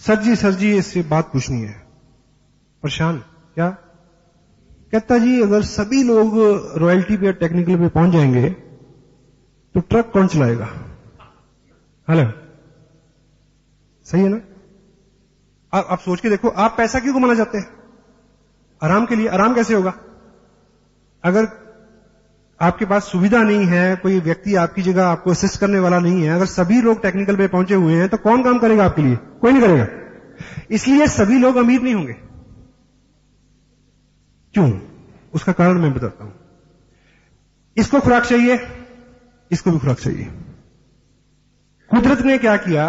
Speaker 1: सर जी इससे बात पूछनी है। परेशान क्या? कहता जी अगर सभी लोग रॉयल्टी पे और टेक्निकल पे पहुंच जाएंगे तो ट्रक कौन चलाएगा? हेलो, सही है ना? आप सोच के देखो, आप पैसा क्यों कमाना चाहते हैं? आराम के लिए। आराम कैसे होगा? अगर आपके पास सुविधा नहीं है, कोई व्यक्ति आपकी जगह आपको असिस्ट करने वाला नहीं है, अगर सभी लोग टेक्निकल पे पहुंचे हुए हैं, तो कौन काम करेगा आपके लिए? कोई नहीं करेगा। इसलिए सभी लोग अमीर नहीं होंगे। क्यों? उसका कारण मैं बताता हूं। इसको खुराक चाहिए, इसको भी खुराक चाहिए। कुदरत ने क्या किया,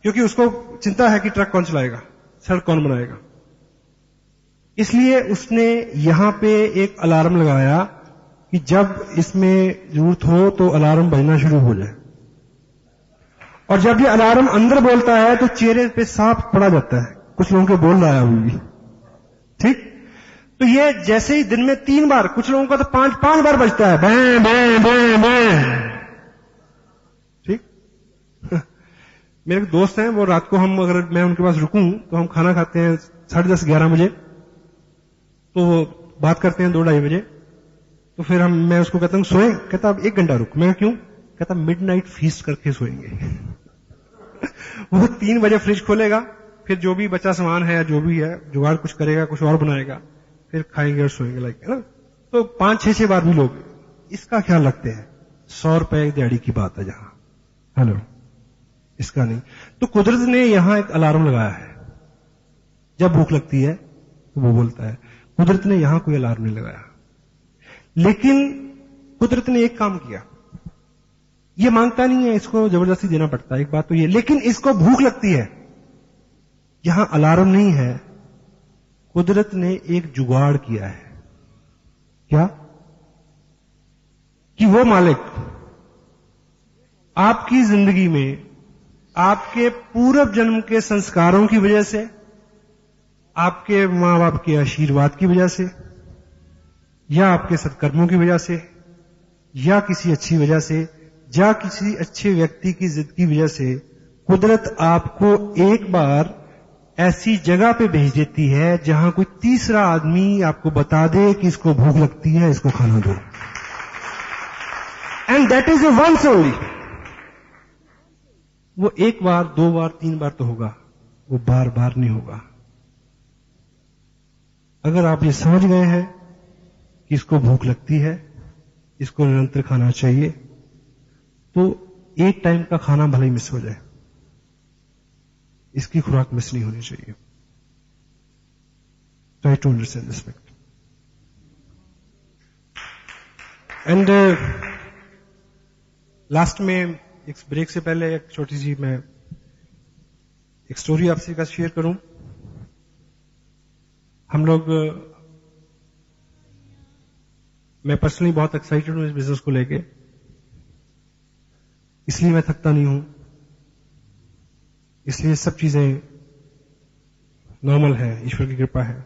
Speaker 1: क्योंकि उसको चिंता है कि ट्रक कौन चलाएगा, सड़क कौन बनाएगा, इसलिए उसने यहां पे एक अलार्म लगाया कि जब इसमें जरूरत हो तो अलार्म बजना शुरू हो जाए। और जब ये अलार्म अंदर बोलता है तो चेहरे पे साफ पड़ा जाता है, कुछ लोगों के बोल रहा है अभी भी, ठीक? तो ये जैसे ही दिन में 3 बार, कुछ लोगों का तो 5 बार बजता है, बैं बैं बैं बैं, ठीक? मेरे दोस्त हैं, वो रात को हम अगर मैं उनके पास रुकूं तो हम खाना खाते हैं 10:30 11 बजे, तो बात करते हैं 2-2:30 बजे। तो फिर मैं उसको कहता हूं सोए, कहता अब 1 घंटा रुक। मैं क्यों? कहता मिडनाइट फीस्ट करके सोएंगे। वो 3 बजे फ्रिज खोलेगा, फिर जो भी बचा सामान है, जो भी है, जुगाड़ कुछ करेगा, कुछ और बनाएगा, फिर खाएंगे और सोएंगे, लाइक, है ना? तो 5-6 बार भी लोग इसका ख्याल रखते हैं। 100 रुपए दिहाड़ी की बात है जहां, हेलो, इसका नहीं। तो कुदरत ने यहां एक अलार्म लगाया है, जब भूख लगती है तो वो बोलता है। कुदरत ने यहां कोई अलार्म नहीं लगाया, लेकिन कुदरत ने एक काम किया। ये मांगता नहीं है, इसको जबरदस्ती देना पड़ता है, एक बात तो ये, लेकिन इसको भूख लगती है। यहां अलार्म नहीं है, कुदरत ने एक जुगाड़ किया है। क्या? कि वो मालिक आपकी जिंदगी में आपके पूर्व जन्म के संस्कारों की वजह से, आपके मां बाप के आशीर्वाद की वजह से, या आपके सत्कर्मों की वजह से, या किसी अच्छी वजह से, या किसी अच्छे व्यक्ति की जिद की वजह से, कुदरत आपको एक बार ऐसी जगह पे भेज देती है जहां कोई तीसरा आदमी आपको बता दे कि इसको भूख लगती है, इसको खाना दो। And that is a once only. वो 1 बार, 2 बार, 3 बार तो होगा, वो बार बार नहीं होगा। अगर आप ये समझ गए हैं कि इसको भूख लगती है, इसको निरंतर खाना चाहिए, तो एक टाइम का खाना भले ही मिस हो जाए, इसकी खुराक मिस नहीं होनी चाहिए। Try to understand this fact. And last में, एक ब्रेक से पहले एक छोटी सी मैं एक स्टोरी आपसे का शेयर करूं। हम लोग, मैं पर्सनली बहुत एक्साइटेड हूं इस बिजनेस को लेके, इसलिए मैं थकता नहीं हूं, इसलिए सब चीजें नॉर्मल है, ईश्वर की कृपा है।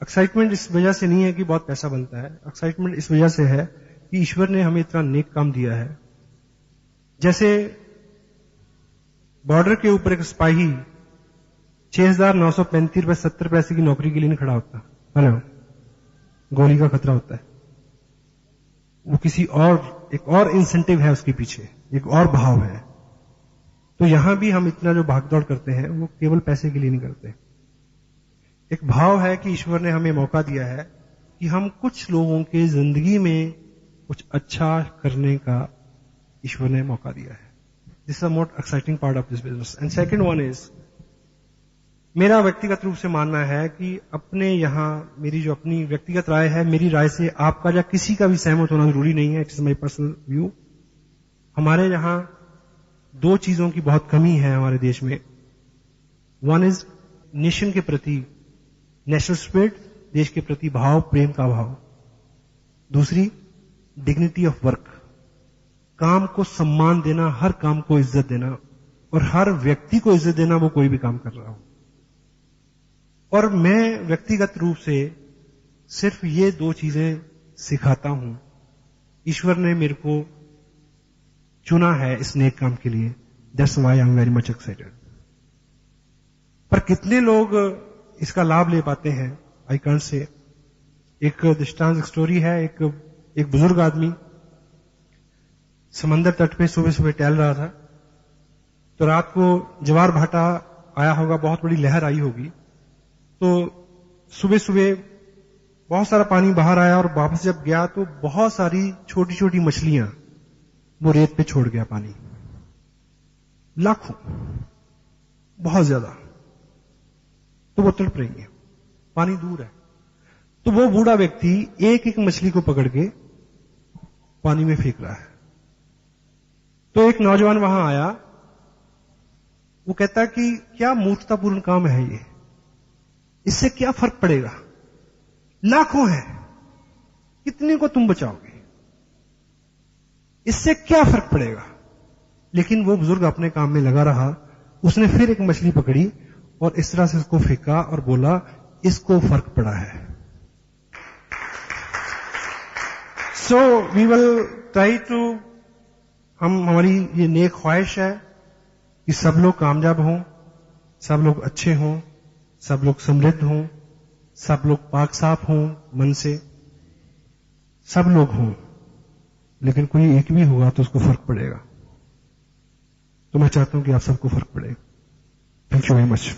Speaker 1: एक्साइटमेंट इस वजह से नहीं है कि बहुत पैसा बनता है, एक्साइटमेंट इस वजह से है कि ईश्वर ने हमें इतना नेक काम दिया है। जैसे बॉर्डर के ऊपर एक सिपाही 6,935 रुपए 70 पैसे की नौकरी के लिए नहीं खड़ा होता, हेलो, गोली का खतरा होता है। वो किसी और, एक और इंसेंटिव है उसके पीछे, एक और भाव है। तो यहां भी हम इतना जो भागदौड़ करते हैं वो केवल पैसे के लिए नहीं करते। एक भाव है कि ईश्वर ने हमें मौका दिया है कि हम कुछ लोगों के जिंदगी में कुछ अच्छा करने का ईश्वर ने मौका दिया है। This is the most exciting part of this business. And second one is, मेरा व्यक्तिगत रूप से मानना है कि अपने यहां, मेरी जो अपनी व्यक्तिगत राय है, मेरी राय से आपका या किसी का भी सहमत होना जरूरी नहीं है, it is my personal view. हमारे यहां 2 चीजों की बहुत कमी है हमारे देश में। वन इज नेशन के प्रति, नेशनल स्पिरिट, देश के प्रति भाव, प्रेम का भाव। दूसरी, डिग्निटी ऑफ वर्क, काम को सम्मान देना, हर काम को इज्जत देना, और हर व्यक्ति को इज्जत देना, वो कोई भी काम कर रहा हो। और मैं व्यक्तिगत रूप से सिर्फ ये 2 चीजें सिखाता हूं। ईश्वर ने मेरे को चुना है इस नेक काम के लिए, that's why I am very much excited. पर कितने लोग इसका लाभ ले पाते हैं, आई कांट से। एक दृष्टांत, एक स्टोरी है। एक बुजुर्ग आदमी समंदर तट पे सुबह सुबह टहल रहा था, तो रात को ज्वार भाटा आया होगा, बहुत बड़ी लहर आई होगी। तो सुबह सुबह बहुत सारा पानी बाहर आया और वापस जब गया तो बहुत सारी छोटी छोटी मछलियां वो रेत पे छोड़ गया पानी, लाखों, बहुत ज्यादा। तो वो तड़प रही है, पानी दूर है। तो वो बूढ़ा व्यक्ति एक एक मछली को पकड़ के पानी में फेंक रहा है। तो एक नौजवान वहां आया, वो कहता कि क्या मूर्खतापूर्ण काम है ये, इससे क्या फर्क पड़ेगा, लाखों हैं, कितने को तुम बचाओगे, इससे क्या फर्क पड़ेगा। लेकिन वो बुजुर्ग अपने काम में लगा रहा। उसने फिर एक मछली पकड़ी और इस तरह से उसको फेंका और बोला, इसको फर्क पड़ा है। So we will try to, हमारी ये नेक ख्वाहिश है कि सब लोग कामयाब हों, सब लोग अच्छे हों, सब लोग समृद्ध हों, सब लोग पाक साफ हों मन से, सब लोग हों। लेकिन कोई एक भी होगा तो उसको फर्क पड़ेगा। तो मैं चाहता हूं कि आप सबको फर्क पड़े। Thank you very much.